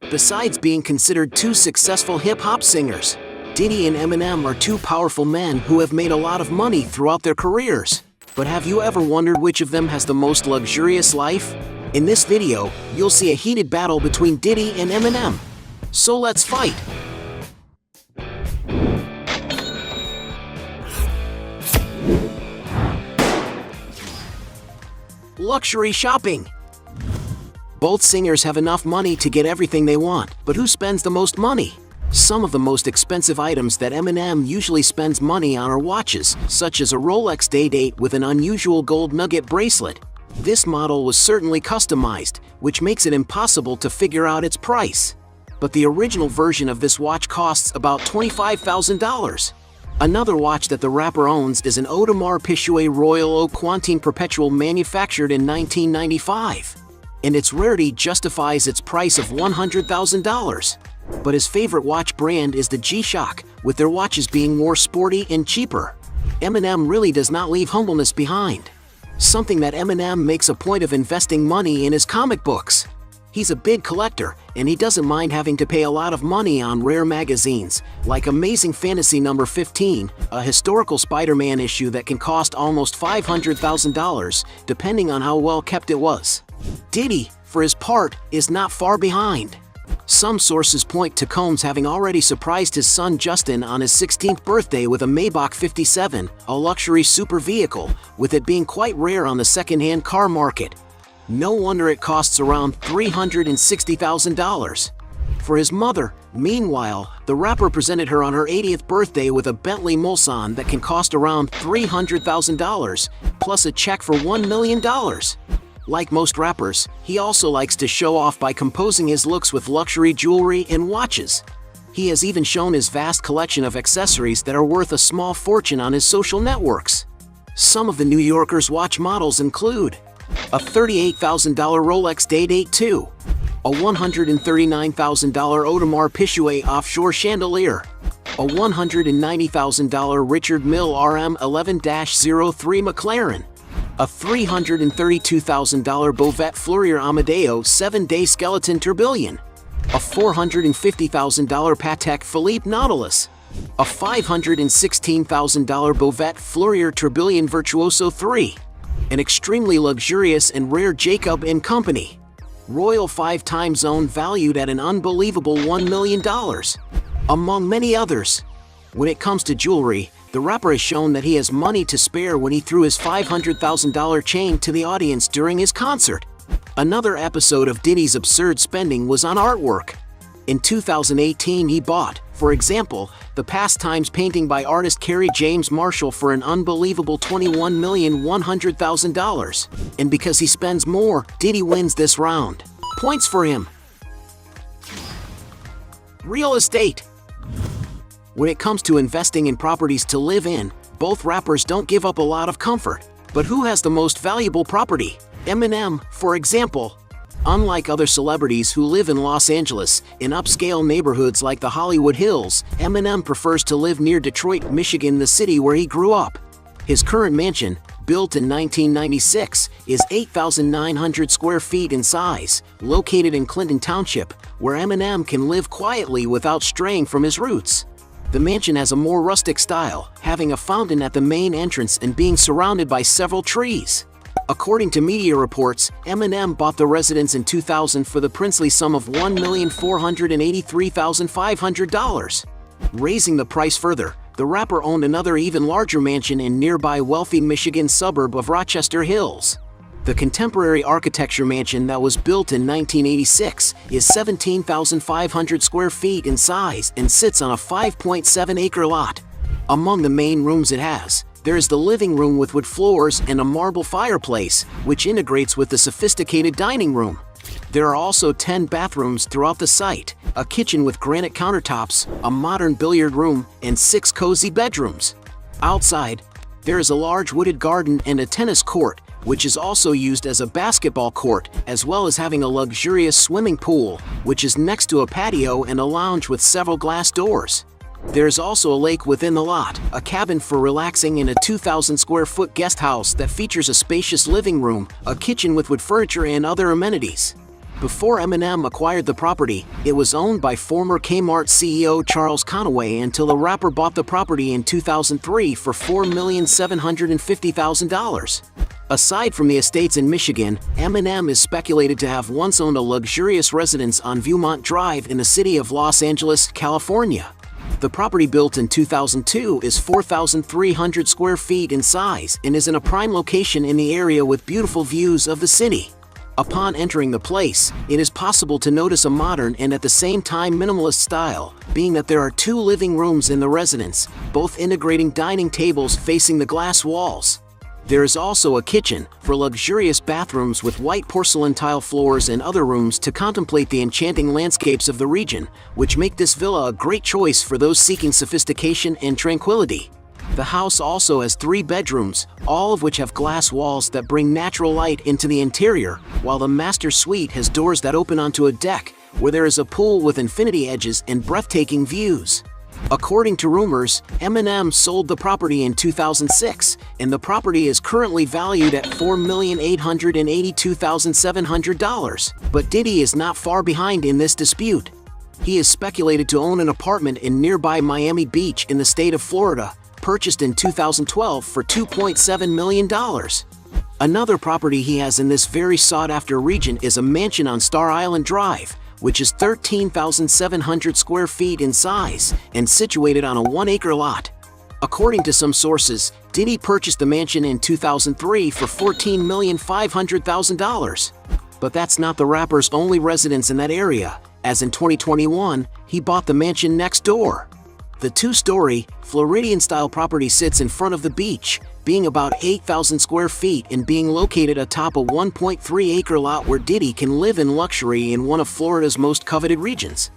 Besides being considered two successful hip-hop singers, Diddy and Eminem are two powerful men who have made a lot of money throughout their careers. But have you ever wondered which of them has the most luxurious life? In this video, you'll see a heated battle between Diddy and Eminem. So let's fight! Luxury shopping. Both singers have enough money to get everything they want, but who spends the most money? Some of the most expensive items that Eminem usually spends money on are watches, such as a Rolex Day-Date with an unusual gold nugget bracelet. This model was certainly customized, which makes it impossible to figure out its price. But the original version of this watch costs about $25,000. Another watch that the rapper owns is an Audemars Piguet Royal Oak Quantine Perpetual manufactured in 1995. And its rarity justifies its price of $100,000. But his favorite watch brand is the G-Shock, with their watches being more sporty and cheaper. Eminem really does not leave humbleness behind. Something that Eminem makes a point of investing money in his comic books. He's a big collector, and he doesn't mind having to pay a lot of money on rare magazines, like Amazing Fantasy number 15, a historical Spider-Man issue that can cost almost $500,000, depending on how well kept it was. Diddy, for his part, is not far behind. Some sources point to Combs having already surprised his son Justin on his 16th birthday with a Maybach 57, a luxury super vehicle, with it being quite rare on the second-hand car market. No wonder it costs around $360,000. For his mother, meanwhile, the rapper presented her on her 80th birthday with a Bentley Mulsanne that can cost around $300,000, plus a check for $1 million. Like most rappers, he also likes to show off by composing his looks with luxury jewelry and watches. He has even shown his vast collection of accessories that are worth a small fortune on his social networks. Some of the New Yorker's watch models include a $38,000 Rolex Day-Date 2, a $139,000 Audemars Piguet offshore chandelier, a $190,000 Richard Mille RM11-03 McLaren, a $332,000 Bovet Fleurier Amadeo 7-day skeleton tourbillon, a $450,000 Patek Philippe Nautilus, a $516,000 Bovet Fleurier tourbillon Virtuoso 3, an extremely luxurious and rare Jacob & Company Royal 5-time zone valued at an unbelievable $1 million, among many others. When it comes to jewelry, the rapper has shown that he has money to spare when he threw his $500,000 chain to the audience during his concert. Another episode of Diddy's absurd spending was on artwork. In 2018, he bought, for example, the Pastimes painting by artist Kerry James Marshall for an unbelievable $21,100,000. And because he spends more, Diddy wins this round. Points for him. Real estate. When it comes to investing in properties to live in, both rappers don't give up a lot of comfort. But who has the most valuable property? Eminem, for example. Unlike other celebrities who live in Los Angeles, in upscale neighborhoods like the Hollywood Hills, Eminem prefers to live near Detroit, Michigan, the city where he grew up. His current mansion, built in 1996, is 8,900 square feet in size, located in Clinton Township, where Eminem can live quietly without straying from his roots. The mansion has a more rustic style, having a fountain at the main entrance and being surrounded by several trees. According to media reports, Eminem bought the residence in 2000 for the princely sum of $1,483,500. Raising the price further, the rapper owned another even larger mansion in nearby wealthy Michigan suburb of Rochester Hills. The contemporary architecture mansion that was built in 1986 is 17,500 square feet in size and sits on a 5.7-acre lot. Among the main rooms it has, there is the living room with wood floors and a marble fireplace, which integrates with the sophisticated dining room. There are also 10 bathrooms throughout the site, a kitchen with granite countertops, a modern billiard room, and 6 cozy bedrooms. Outside, there is a large wooded garden and a tennis court, which is also used as a basketball court, as well as having a luxurious swimming pool, which is next to a patio and a lounge with several glass doors. There's also a lake within the lot, a cabin for relaxing, and a 2,000 square foot guest house that features a spacious living room, a kitchen with wood furniture and other amenities. Before Eminem acquired the property, it was owned by former Kmart CEO Charles Conaway until the rapper bought the property in 2003 for $4,750,000. Aside from the estates in Michigan, Eminem is speculated to have once owned a luxurious residence on Viewmont Drive in the city of Los Angeles, California. The property, built in 2002, is 4,300 square feet in size and is in a prime location in the area with beautiful views of the city. Upon entering the place, it is possible to notice a modern and at the same time minimalist style, being that there are 2 living rooms in the residence, both integrating dining tables facing the glass walls. There is also a kitchen for luxurious bathrooms with white porcelain tile floors and other rooms to contemplate the enchanting landscapes of the region, which make this villa a great choice for those seeking sophistication and tranquility. The house also has 3 bedrooms, all of which have glass walls that bring natural light into the interior, while the master suite has doors that open onto a deck, where there is a pool with infinity edges and breathtaking views. According to rumors, Eminem sold the property in 2006, and the property is currently valued at $4,882,700. But Diddy is not far behind in this dispute. He is speculated to own an apartment in nearby Miami Beach in the state of Florida, purchased in 2012 for $2.7 million. Another property he has in this very sought-after region is a mansion on Star Island Drive, which is 13,700 square feet in size and situated on a 1-acre lot. According to some sources, Diddy purchased the mansion in 2003 for $14,500,000. But that's not the rapper's only residence in that area, as in 2021, he bought the mansion next door. The 2-story, Floridian-style property sits in front of the beach, being about 8,000 square feet and being located atop a 1.3-acre lot where Diddy can live in luxury in one of Florida's most coveted regions.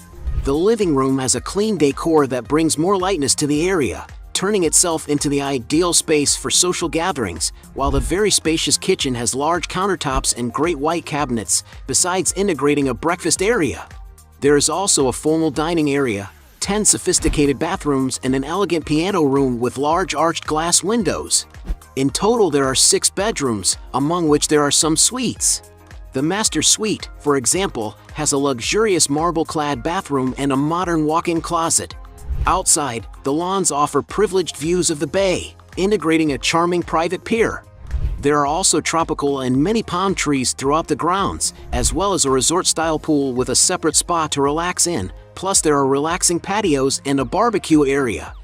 The living room has a clean decor that brings more lightness to the area, turning itself into the ideal space for social gatherings, while the very spacious kitchen has large countertops and great white cabinets, besides integrating a breakfast area. There is also a formal dining area, 10 sophisticated bathrooms, and an elegant piano room with large arched glass windows. In total, there are 6 bedrooms, among which there are some suites. The master suite, for example, has a luxurious marble-clad bathroom and a modern walk-in closet. Outside, the lawns offer privileged views of the bay, integrating a charming private pier. There are also tropical and many palm trees throughout the grounds, as well as a resort-style pool with a separate spa to relax in. Plus, there are relaxing patios and a barbecue area.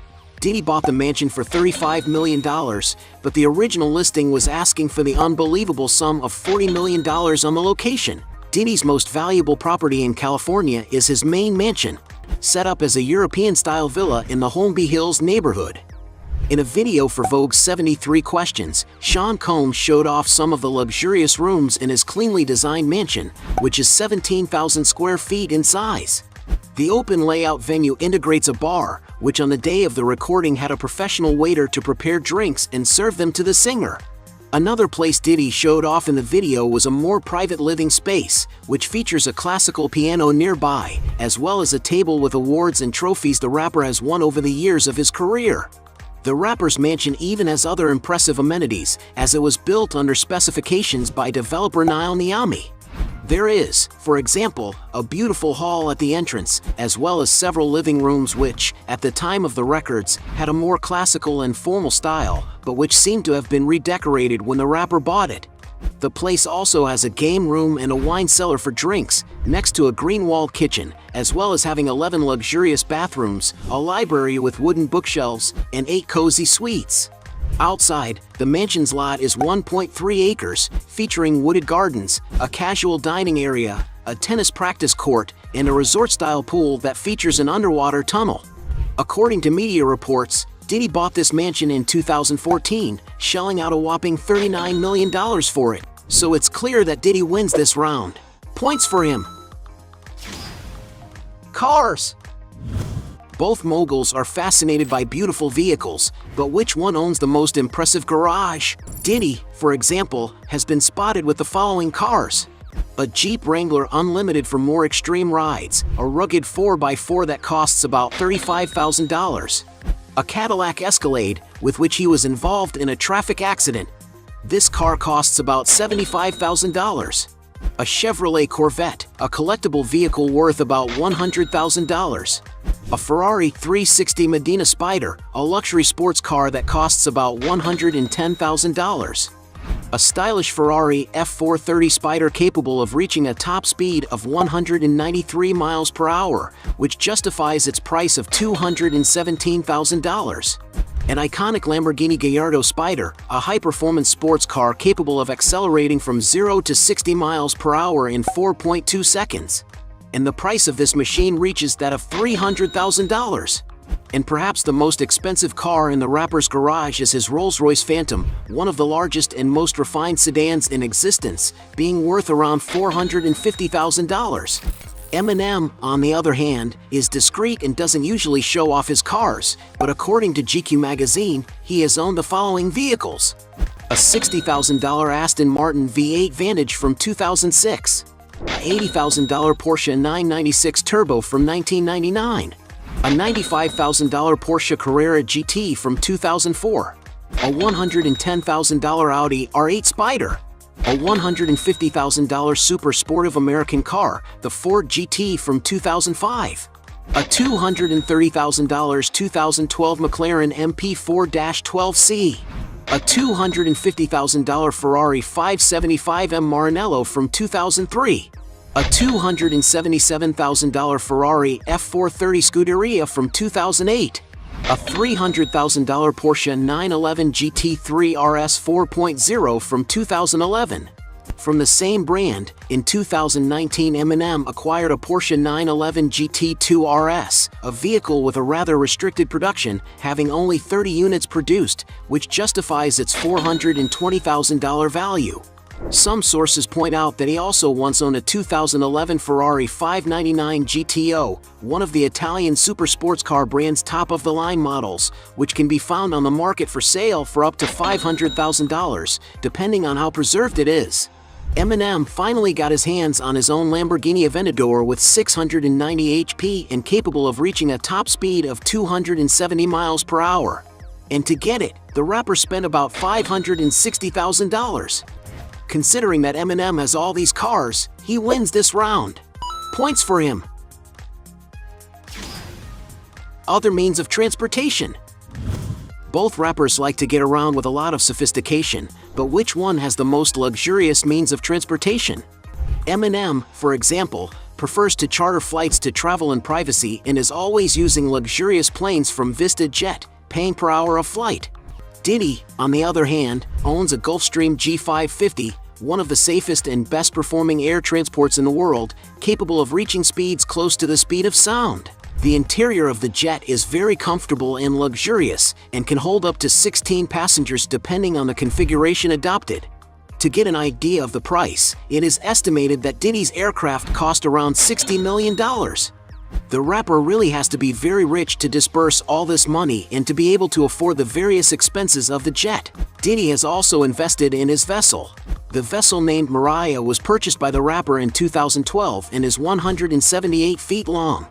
Diddy bought the mansion for $35 million, but the original listing was asking for the unbelievable sum of $40 million on the location. Diddy's most valuable property in California is his main mansion, set up as a European-style villa in the Holmby Hills neighborhood. In a video for Vogue's 73 Questions, Sean Combs showed off some of the luxurious rooms in his cleanly designed mansion, which is 17,000 square feet in size. The open layout venue integrates a bar, which on the day of the recording had a professional waiter to prepare drinks and serve them to the singer. Another place Diddy showed off in the video was a more private living space, which features a classical piano nearby, as well as a table with awards and trophies the rapper has won over the years of his career. The rapper's mansion even has other impressive amenities, as it was built under specifications by developer Niall Niami. There is, for example, a beautiful hall at the entrance, as well as several living rooms which, at the time of the records, had a more classical and formal style, but which seemed to have been redecorated when the rapper bought it. The place also has a game room and a wine cellar for drinks, next to a green-walled kitchen, as well as having 11 luxurious bathrooms, a library with wooden bookshelves, and 8 cozy suites. Outside, the mansion's lot is 1.3 acres, featuring wooded gardens, a casual dining area, a tennis practice court, and a resort-style pool that features an underwater tunnel. According to media reports, Diddy bought this mansion in 2014, shelling out a whopping $39 million for it. So it's clear that Diddy wins this round. Points for him. Cars. Both moguls are fascinated by beautiful vehicles, but which one owns the most impressive garage? Diddy, for example, has been spotted with the following cars: a Jeep Wrangler Unlimited for more extreme rides, a rugged 4x4 that costs about $35,000, a Cadillac Escalade, with which he was involved in a traffic accident. This car costs about $75,000. A Chevrolet Corvette, a collectible vehicle worth about $100,000. A Ferrari 360 Medina Spider, a luxury sports car that costs about $110,000. A stylish Ferrari F430 Spider capable of reaching a top speed of 193 miles per hour, which justifies its price of $217,000. An iconic Lamborghini Gallardo Spider, a high-performance sports car capable of accelerating from 0 to 60 miles per hour in 4.2 seconds. And the price of this machine reaches that of $300,000. And perhaps the most expensive car in the rapper's garage is his Rolls-Royce Phantom, one of the largest and most refined sedans in existence, being worth around $450,000. Eminem, on the other hand, is discreet and doesn't usually show off his cars, but according to GQ magazine, he has owned the following vehicles: a $60,000 Aston Martin V8 Vantage from 2006, a $80,000 Porsche 996 Turbo from 1999, a $95,000 Porsche Carrera GT from 2004, a $110,000 Audi R8 Spider, a $150,000 super sportive American car, the Ford GT from 2005, a $230,000 2012 McLaren MP4-12C, a $250,000 Ferrari 575M Maranello from 2003, a $277,000 Ferrari F430 Scuderia from 2008, a $300,000 Porsche 911 GT3 RS 4.0 from 2011. From the same brand, in 2019 Eminem acquired a Porsche 911 GT2 RS, a vehicle with a rather restricted production, having only 30 units produced, which justifies its $420,000 value. Some sources point out that he also once owned a 2011 Ferrari 599 GTO, one of the Italian super sports car brand's top-of-the-line models, which can be found on the market for sale for up to $500,000, depending on how preserved it is. Eminem finally got his hands on his own Lamborghini Aventador with 690 HP and capable of reaching a top speed of 270 miles per hour. And to get it, the rapper spent about $560,000. Considering that Eminem has all these cars, he wins this round. Points for him. Other means of transportation. Both rappers like to get around with a lot of sophistication, but which one has the most luxurious means of transportation? Eminem, for example, prefers to charter flights to travel in privacy and is always using luxurious planes from Vista Jet, paying per hour of flight. Diddy, on the other hand, owns a Gulfstream G550, one of the safest and best-performing air transports in the world, capable of reaching speeds close to the speed of sound. The interior of the jet is very comfortable and luxurious, and can hold up to 16 passengers depending on the configuration adopted. To get an idea of the price, it is estimated that Diddy's aircraft cost around $60 million. The rapper really has to be very rich to disburse all this money and to be able to afford the various expenses of the jet. Diddy has also invested in his vessel. The vessel named Mariah was purchased by the rapper in 2012 and is 178 feet long.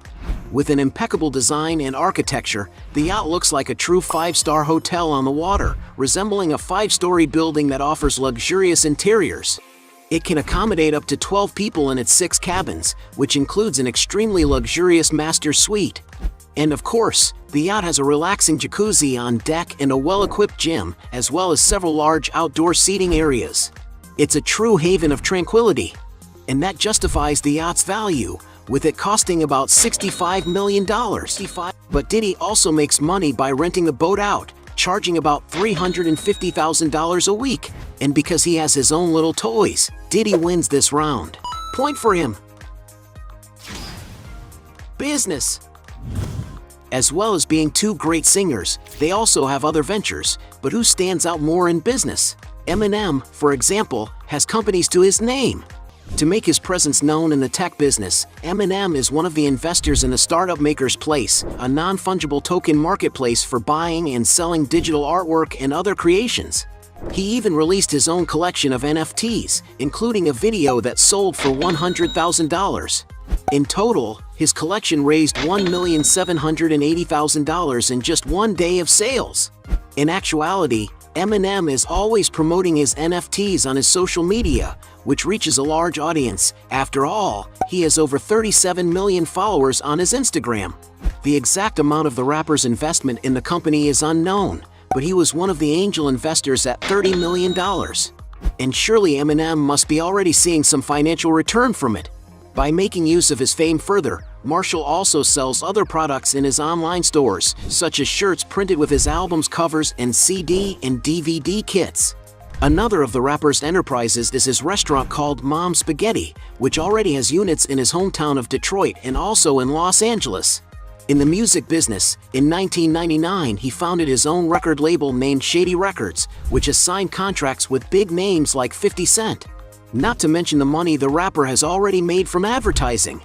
With an impeccable design and architecture, the yacht looks like a true 5-star hotel on the water, resembling a 5-story building that offers luxurious interiors. It can accommodate up to 12 people in its 6 cabins, which includes an extremely luxurious master suite. And of course, the yacht has a relaxing jacuzzi on deck and a well-equipped gym, as well as several large outdoor seating areas. It's a true haven of tranquility. And that justifies the yacht's value, with it costing about $65 million. But Diddy also makes money by renting the boat out, charging about $350,000 a week. And because he has his own little toys, Diddy wins this round. Point for him. Business. As well as being two great singers, they also have other ventures, but who stands out more in business? Eminem, for example, has companies to his name. To make his presence known in the tech business, Eminem is one of the investors in the startup Maker's Place, a non-fungible token marketplace for buying and selling digital artwork and other creations. He even released his own collection of NFTs, including a video that sold for $100,000. In total, his collection raised $1,780,000 in just one day of sales. In actuality, Eminem is always promoting his NFTs on his social media, which reaches a large audience. After all, he has over 37 million followers on his Instagram. The exact amount of the rapper's investment in the company is unknown, but he was one of the angel investors at $30 million. And surely Eminem must be already seeing some financial return from it. By making use of his fame further, Marshall also sells other products in his online stores, such as shirts printed with his album's covers and CD and DVD kits. Another of the rapper's enterprises is his restaurant called Mom Spaghetti, which already has units in his hometown of Detroit and also in Los Angeles. In the music business, in 1999 he founded his own record label named Shady Records, which has signed contracts with big names like 50 Cent. Not to mention the money the rapper has already made from advertising.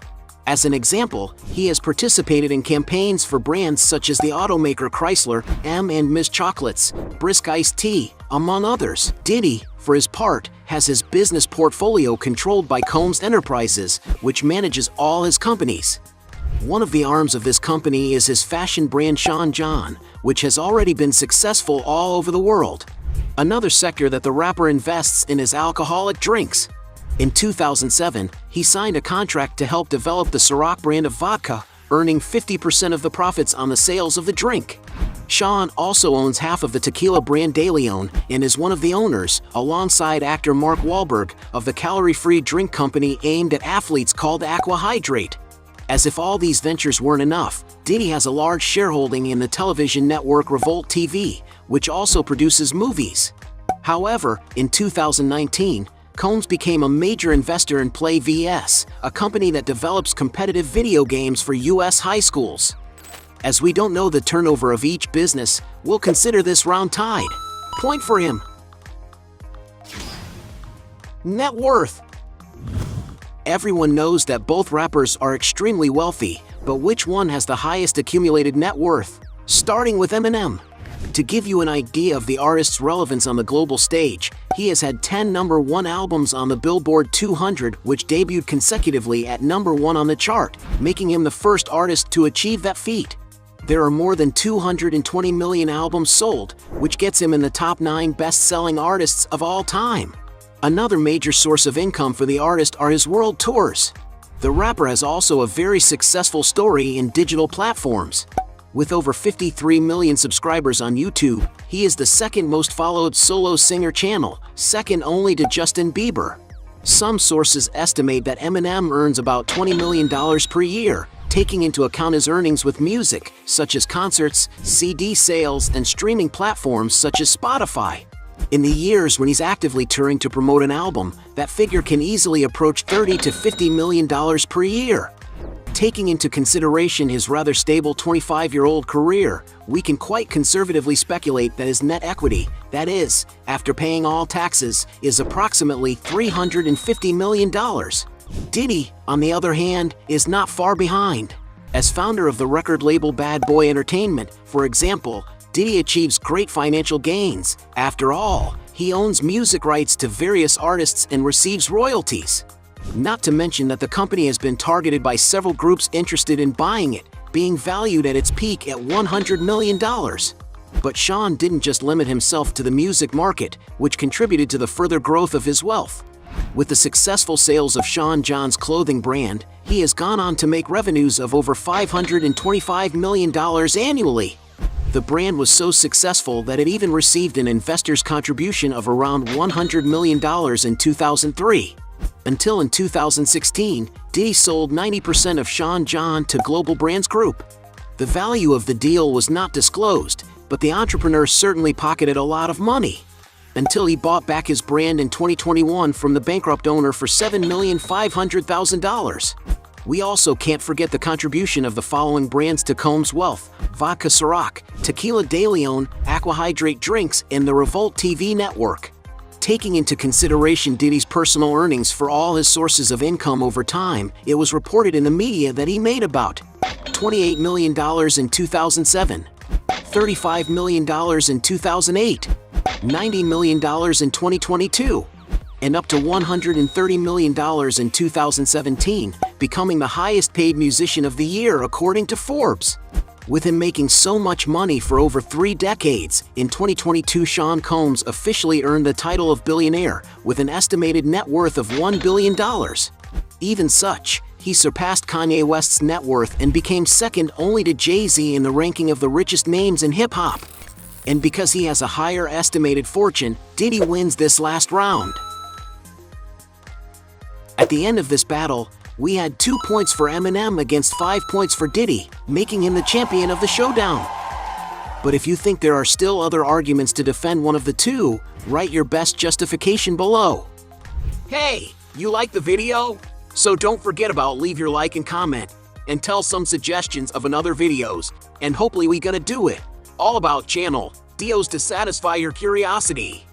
As an example, he has participated in campaigns for brands such as the automaker Chrysler, M&M's Chocolates, Brisk Iced Tea, among others. Diddy, for his part, has his business portfolio controlled by Combs Enterprises, which manages all his companies. One of the arms of this company is his fashion brand Sean John, which has already been successful all over the world. Another sector that the rapper invests in is alcoholic drinks. In 2007, he signed a contract to help develop the Ciroc brand of vodka, earning 50% of the profits on the sales of the drink. Sean also owns half of the tequila brand De Leon and is one of the owners, alongside actor Mark Wahlberg, of the calorie-free drink company aimed at athletes called Aqua Hydrate. As if all these ventures weren't enough, Diddy has a large shareholding in the television network Revolt TV, which also produces movies. However, in 2019, Combs became a major investor in Play vs, a company that develops competitive video games for US high schools. As we don't know the turnover of each business, we'll consider this round tied. Point for him. Net worth. Everyone knows that both rappers are extremely wealthy, but which one has the highest accumulated net worth? Starting with Eminem. To give you an idea of the artist's relevance on the global stage, he has had 10 #1 albums on the Billboard 200, which debuted consecutively at #1 on the chart, making him the first artist to achieve that feat. There are more than 220 million albums sold, which gets him in the top 9 best-selling artists of all time. Another major source of income for the artist are his world tours. The rapper has also a very successful story in digital platforms. With over 53 million subscribers on YouTube, he is the second most followed solo singer channel, second only to Justin Bieber. Some sources estimate that Eminem earns about $20 million per year, taking into account his earnings with music, such as concerts, CD sales, and streaming platforms such as Spotify. In the years when he's actively touring to promote an album, that figure can easily approach $30 to $50 million per year. Taking into consideration his rather stable 25-year-old career, we can quite conservatively speculate that his net equity, that is, after paying all taxes, is approximately $350 million. Diddy, on the other hand, is not far behind. As founder of the record label Bad Boy Entertainment, for example, Diddy achieves great financial gains. After all, he owns music rights to various artists and receives royalties. Not to mention that the company has been targeted by several groups interested in buying it, being valued at its peak at $100 million. But Sean didn't just limit himself to the music market, which contributed to the further growth of his wealth. With the successful sales of Sean John's clothing brand, he has gone on to make revenues of over $525 million annually. The brand was so successful that it even received an investor's contribution of around $100 million in 2003. Until in 2016, Diddy sold 90% of Sean John to Global Brands Group. The value of the deal was not disclosed, but the entrepreneur certainly pocketed a lot of money. Until he bought back his brand in 2021 from the bankrupt owner for $7,500,000. We also can't forget the contribution of the following brands to Combs' wealth: Vodka Ciroc, Tequila De Leon, Aqua Hydrate Drinks, and the Revolt TV network. Taking into consideration Diddy's personal earnings for all his sources of income over time, it was reported in the media that he made about $28 million in 2007, $35 million in 2008, $90 million in 2022, and up to $130 million in 2017, becoming the highest paid musician of the year according to Forbes. With him making so much money for over 3 decades, in 2022 Sean Combs officially earned the title of billionaire with an estimated net worth of $1 billion. Even such, he surpassed Kanye West's net worth and became second only to Jay-Z in the ranking of the richest names in hip-hop. And because he has a higher estimated fortune, Diddy wins this last round. At the end of this battle, we had 2 points for Eminem against 5 points for Diddy, making him the champion of the showdown. But if you think there are still other arguments to defend one of the two, write your best justification below. Hey, you like the video? So don't forget about leave your like and comment, and tell some suggestions of another videos, and hopefully we gonna do it. All about channel, Dios to satisfy your curiosity.